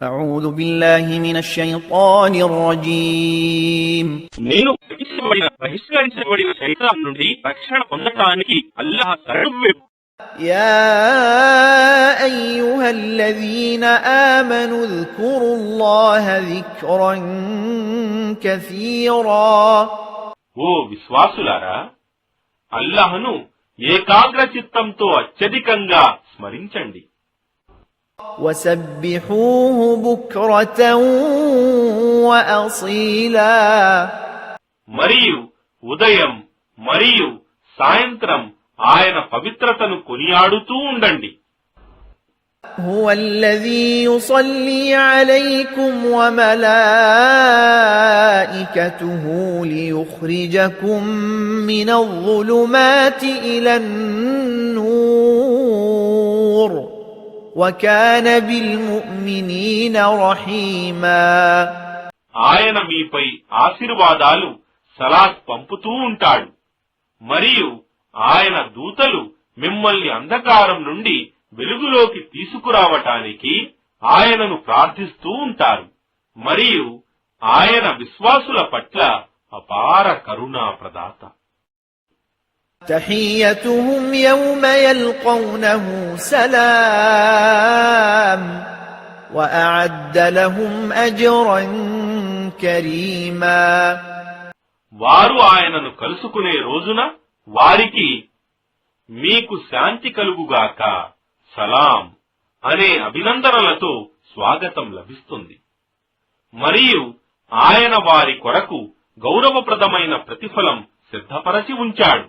أعوذ بالله من الشيطان الرجيم నేను బహిష్కరించబడిన శైతాన్ నుండి రక్షణ పొందడానికి అల్లాహ్ శరణు. يا أيها الذين آمنوا اذكروا الله ذكرا كثيرا ఓ విశ్వాసులారా, అల్లాహ్ను ఏకాగ్ర చిత్తంతో అత్యధికంగా స్మరించండి. وسبحوه بكرة وأصيلا మరియు ఉదయం మరియు సాయంత్రం ఆయన పవిత్రతను కొనియాడుతూ ఉండండి. هو الذي يصلي عليكم وملائكته ليخرجكم من الظلمات إلى النور وكان بالمؤمنين رحيما. ఆయన మీపై ఆశీర్వాదాలు సలాత్ పంపుతూ ఉంటాడు మరియు ఆయన దూతలు మిమ్మల్ని అంధకారం నుండి వెలుగులోకి తీసుకురావటానికి ఆయనను ప్రార్థిస్తూ ఉంటారు మరియు ఆయన విశ్వాసుల పట్ల అపార కరుణా ప్రదాత. تحيتهم يوم يلقونه سلام وأعد لهم أجرا كريما. వారు ఆయనను కలుసుకునే రోజున వారికి మీకు శాంతి కలుగుగాక, సలాం అనే అభినందనలతో స్వాగతం లభిస్తుంది మరియు ఆయన వారి కొరకు గౌరవప్రదమైన ప్రతిఫలం సిద్ధపరచి ఉంచాడు.